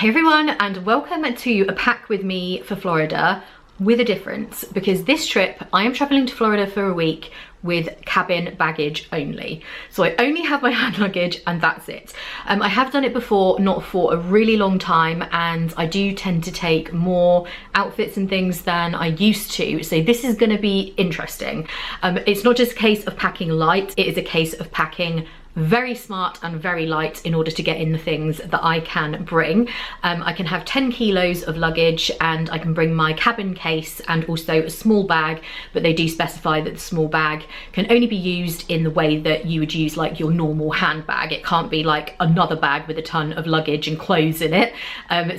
Hey everyone, and welcome to a pack with me for Florida with a difference, because this trip I am traveling to Florida for a week with cabin baggage only. So I only have my hand luggage and that's it. I have done it before, not for a really long time, and I do tend to take more outfits and things than I used to. So this is gonna be interesting. It's not just a case of packing light, it is a case of packing very smart and very light in order to get in the things that I can bring. I can have 10 kilos of luggage and I can bring my cabin case and also a small bag, but they do specify that the small bag can only be used in the way that you would use like your normal handbag. It can't be like another bag with a ton of luggage and clothes in it.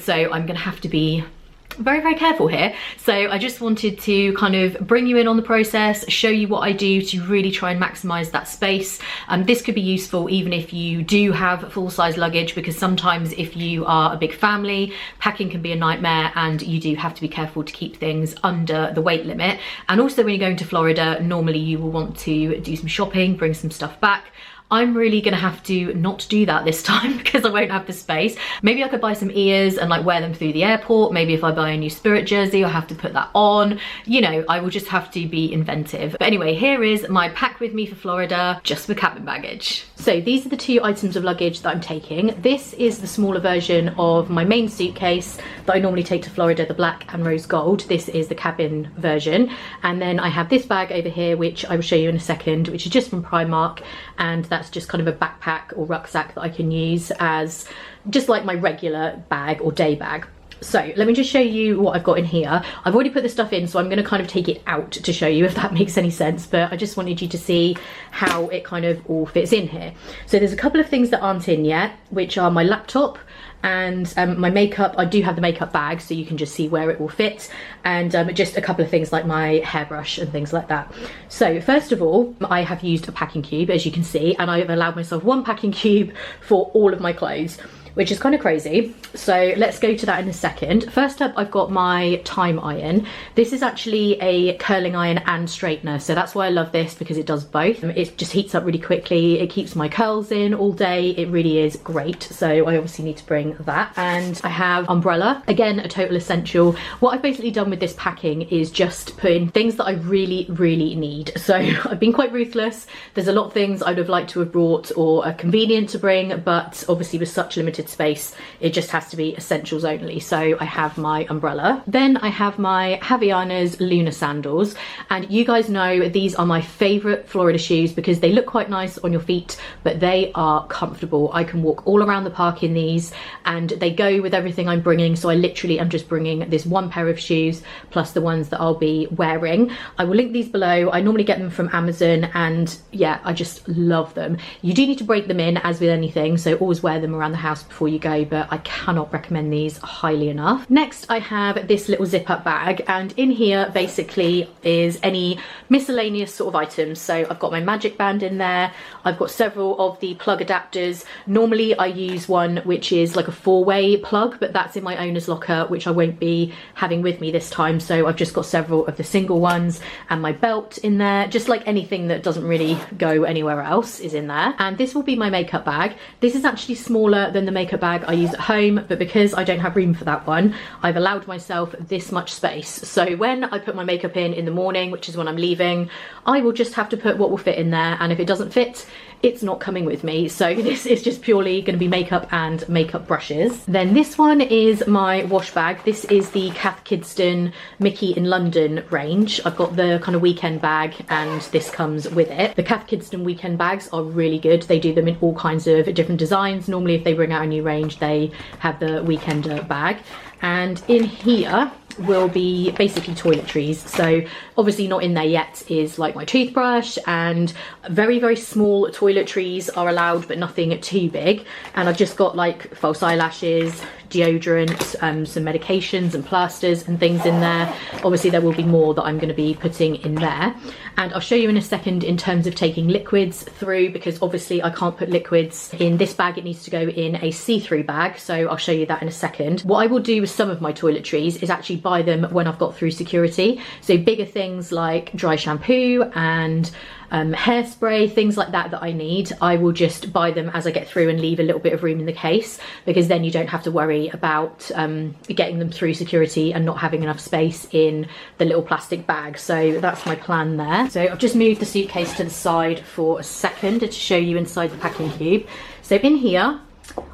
So I'm gonna have to be very careful here. So I just wanted to kind of bring you in on the process, show you what I do to really try and maximize that space. This could be useful even if you do have full-size luggage, because sometimes if you are a big family, packing can be a nightmare and you do have to be careful to keep things under the weight limit. And also when you're going to Florida, normally you will want to do some shopping, bring some stuff back. I'm really gonna have to not do that this time because I won't have the space. Maybe I could buy some ears and like wear them through the airport. Maybe if I buy a new Spirit jersey, I'll have to put that on. You know, I will just have to be inventive. But anyway, here is my pack with me for Florida, just for cabin baggage. So these are the two items of luggage that I'm taking. This is the smaller version of my main suitcase that I normally take to Florida, the black and rose gold. This is the cabin version. And then I have this bag over here, which I will show you in a second, which is just from Primark. And that's just kind of a backpack or rucksack that I can use as just like my regular bag or day bag. So let me just show you what I've got in here. I've already put the stuff in, so I'm gonna kind of take it out to show you if that makes any sense, but I just wanted you to see how it kind of all fits in here. So there's a couple of things that aren't in yet, which are my laptop and my makeup. I do have the makeup bag, so you can just see where it will fit, and just a couple of things like my hairbrush and things like that. So first of all, I have used a packing cube, as you can see, and I've allowed myself one packing cube for all of my clothes, which is kind of crazy. So let's go to that in a second. First up, I've got my time iron. This is actually a curling iron and straightener, so that's why I love this, because it does both. It just heats up really quickly. It keeps my curls in all day. It really is great. So I obviously need to bring that. And I have umbrella, again, a total essential. What I've basically done with this packing is just put in things that I really need. So I've been quite ruthless. There's a lot of things I would have liked to have brought or are convenient to bring, but obviously with such limited space, it just has to be essentials only. So I have my umbrella. Then I have my Havaianas Lunar sandals, and you guys know these are my favorite Florida shoes because they look quite nice on your feet, but they are comfortable. I can walk all around the park in these, and they go with everything I'm bringing. So I literally am just bringing this one pair of shoes plus the ones that I'll be wearing. I will link these below. I normally get them from Amazon, and yeah, I just love them. You do need to break them in, as with anything, so always wear them around the house before you go, but I cannot recommend these highly enough. Next, I have this little zip up bag, and in here basically is any miscellaneous sort of items. So I've got my magic band in there. I've got several of the plug adapters. Normally I use one which is like a 4-way plug, but that's in my owner's locker, which I won't be having with me this time. So I've just got several of the single ones, and my belt in there, just like anything that doesn't really go anywhere else is in there. And this will be my makeup bag. This is actually smaller than the makeup bag I use at home, but because I don't have room for that one, I've allowed myself this much space. So when I put my makeup in the morning, which is when I'm leaving, I will just have to put what will fit in there, and if it doesn't fit, it's not coming with me. So this is just purely going to be makeup and makeup brushes. Then this one is my wash bag. This is the Cath Kidston Mickey in London range. I've got the kind of weekend bag, and this comes with it. The Cath Kidston weekend bags are really good. They do them in all kinds of different designs. Normally if they bring out a new range, they have the weekender bag. And in here will be basically toiletries. So obviously not in there yet is like my toothbrush, and very small toiletries are allowed, but nothing too big. And I've just got like false eyelashes, deodorant, some medications and plasters and things in there. Obviously there will be more that I'm going to be putting in there, and I'll show you in a second in terms of taking liquids through, because obviously I can't put liquids in this bag. It needs to go in a see-through bag, so I'll show you that in a second. What I will do with some of my toiletries is actually buy them when I've got through security. So bigger things like dry shampoo and hairspray, things like that I need. I will just buy them as I get through and leave a little bit of room in the case, because then you don't have to worry about getting them through security and not having enough space in the little plastic bag. So that's my plan there. So I've just moved the suitcase to the side for a second to show you inside the packing cube. So in here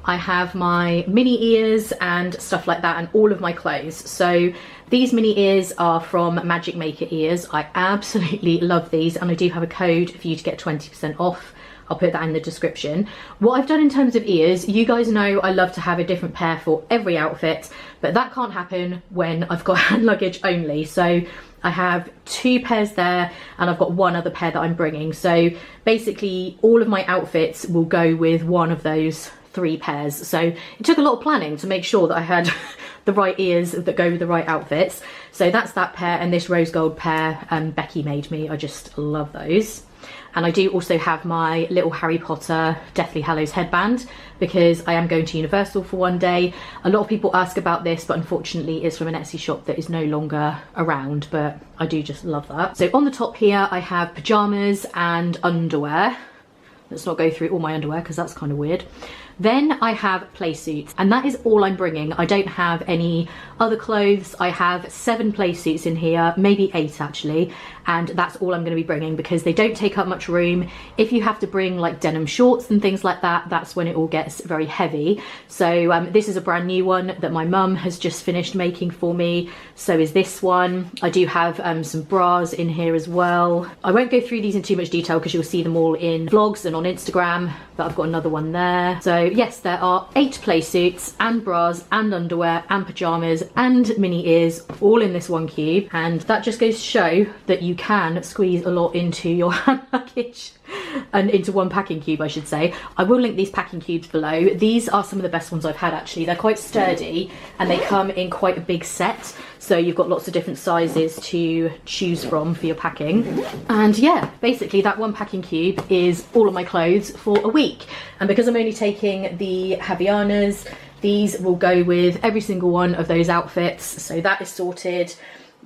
I have my mini ears and stuff like that, and all of my clothes. So these mini ears are from Magic Maker Ears. I absolutely love these, and I do have a code for you to get 20% off. I'll put that in the description. What I've done in terms of ears, you guys know I love to have a different pair for every outfit, but that can't happen when I've got hand luggage only. So I have 2 pairs there, and I've got 1 other pair that I'm bringing. So basically all of my outfits will go with one of those 3 pairs. So it took a lot of planning to make sure that I had the right ears that go with the right outfits. So that's that pair, and this rose gold pair Becky made me. I just love those. And I do also have my little Harry Potter Deathly Hallows headband, because I am going to Universal for one day. A lot of people ask about this, but unfortunately it's from an Etsy shop that is no longer around, but I do just love that. So on the top here I have pyjamas and underwear. Let's not go through all my underwear because that's kind of weird. Then I have play suits, and that is all I'm bringing. I don't have any other clothes. I have 7 play suits in here, maybe 8 actually, and that's all I'm going to be bringing because they don't take up much room. If you have to bring like denim shorts and things like that, that's when it all gets very heavy. So this is a brand new one that my mum has just finished making for me. So is this one. I do have some bras in here as well. I won't go through these in too much detail because you'll see them all in vlogs and on Instagram, but I've got another one there. So yes, there are 8 play suits and bras and underwear and pyjamas and mini ears all in this one cube, and that just goes to show that you can squeeze a lot into your hand luggage and into one packing cube, I should say. I will link these packing cubes below. These are some of the best ones I've had actually. They're quite sturdy and they come in quite a big set, so you've got lots of different sizes to choose from for your packing. And yeah, basically that one packing cube is all of my clothes for a week. And because I'm only taking the Havaianas, these will go with every single one of those outfits, so that is sorted.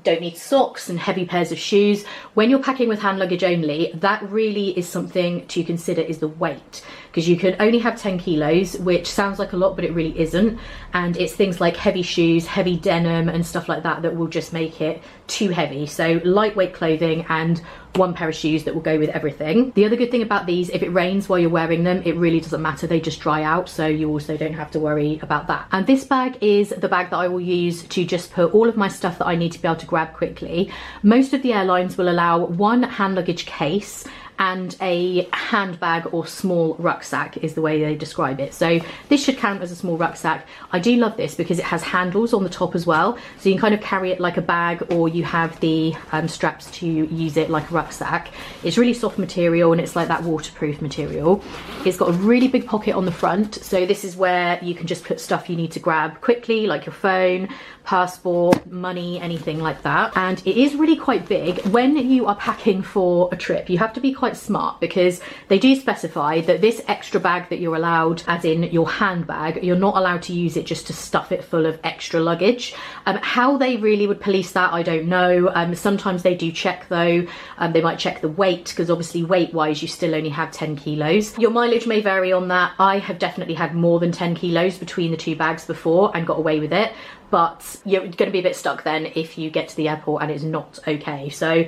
Don't need socks and heavy pairs of shoes. When you're packing with hand luggage only, that really is something to consider, is the weight, because you can only have 10 kilos, which sounds like a lot, but it really isn't. And it's things like heavy shoes, heavy denim and stuff like that that will just make it too heavy. So lightweight clothing and 1 pair of shoes that will go with everything. The other good thing about these, if it rains while you're wearing them, it really doesn't matter, they just dry out, so you also don't have to worry about that. And this bag is the bag that I will use to just put all of my stuff that I need to be able to grab quickly. Most of the airlines will allow 1 hand luggage case and a handbag or small rucksack is the way they describe it. So this should count as a small rucksack. I do love this because it has handles on the top as well, so you can kind of carry it like a bag, or you have the straps to use it like a rucksack. It's really soft material and it's like that waterproof material. It's got a really big pocket on the front, so this is where you can just put stuff you need to grab quickly, like your phone, passport, money, anything like that. And it is really quite big. When you are packing for a trip, you have to be quite smart, because they do specify that this extra bag that you're allowed, as in your handbag, you're not allowed to use it just to stuff it full of extra luggage. How they really would police that, I don't know. Sometimes they do check though. They might check the weight, because obviously weight wise you still only have 10 kilos. Your mileage may vary on that. I have definitely had more than 10 kilos between the 2 bags before and got away with it, but you're going to be a bit stuck then if you get to the airport and it's not okay. So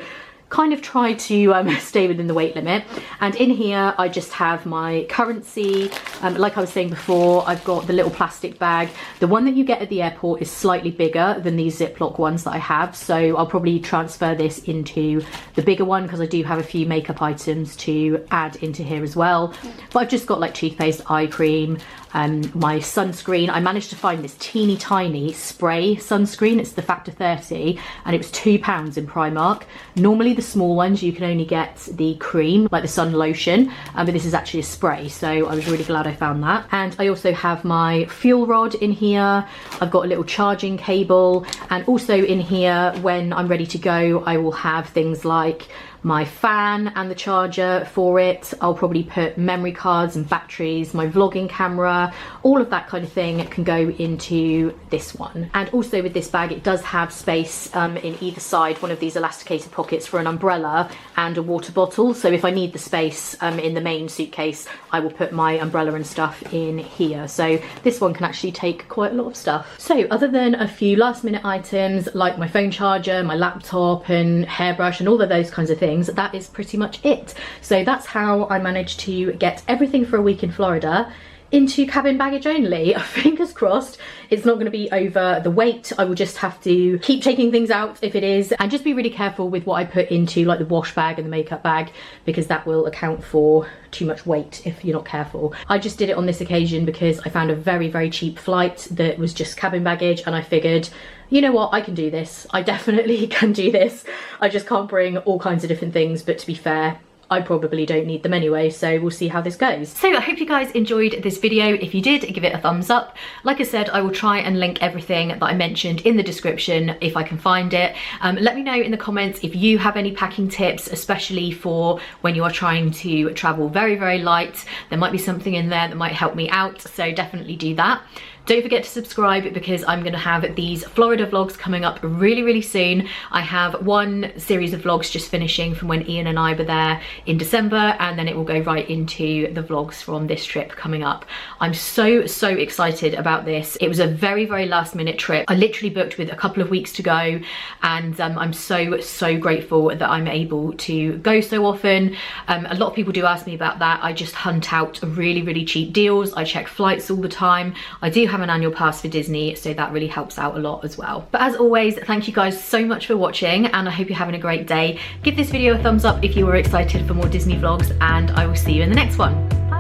kind of try to stay within the weight limit. And in here I just have my currency. Like I was saying before, I've got the little plastic bag. The one that you get at the airport is slightly bigger than these Ziploc ones that I have, so I'll probably transfer this into the bigger one because I do have a few makeup items to add into here as well. But I've just got like toothpaste, eye cream, my sunscreen. I managed to find this teeny tiny spray sunscreen. It's the factor 30 and it was £2 in Primark. Normally the small ones you can only get the cream, like the sun lotion, but this is actually a spray, so I was really glad I found that. And I also have my fuel rod in here. I've got a little charging cable, and also in here when I'm ready to go I will have things like my fan and the charger for it. I'll probably put memory cards and batteries, my vlogging camera, all of that kind of thing can go into this one. And also with this bag, it does have space in either side, one of these elasticated pockets for an umbrella and a water bottle. So if I need the space in the main suitcase, I will put my umbrella and stuff in here. So this one can actually take quite a lot of stuff. So other than a few last minute items like my phone charger, my laptop and hairbrush and all of those kinds of things, that is pretty much it. So that's how I managed to get everything for a week in Florida into cabin baggage only. Fingers crossed it's not going to be over the weight. I will just have to keep taking things out if it is, and just be really careful with what I put into like the wash bag and the makeup bag, because that will account for too much weight if you're not careful. I just did it on this occasion because I found a very cheap flight that was just cabin baggage, and I figured, you know what, I can do this. I definitely can do this. I just can't bring all kinds of different things, but to be fair, I probably don't need them anyway, so we'll see how this goes. So I hope you guys enjoyed this video. If you did, give it a thumbs up. Like I said, I will try and link everything that I mentioned in the description if I can find it. Let me know in the comments if you have any packing tips, especially for when you are trying to travel very light. There might be something in there that might help me out, so definitely do that. Don't forget to subscribe because I'm going to have these Florida vlogs coming up really soon. I have one series of vlogs just finishing from when Ian and I were there in December, and then it will go right into the vlogs from this trip coming up. I'm so excited about this. It was a very last minute trip. I literally booked with a couple of weeks to go, and I'm so grateful that I'm able to go so often. A lot of people do ask me about that. I just hunt out really cheap deals. I check flights all the time. I do have an annual pass for Disney, so that really helps out a lot as well. But as always, thank you guys so much for watching, and I hope you're having a great day. Give this video a thumbs up if you were excited for more Disney vlogs, and I will see you in the next one. Bye.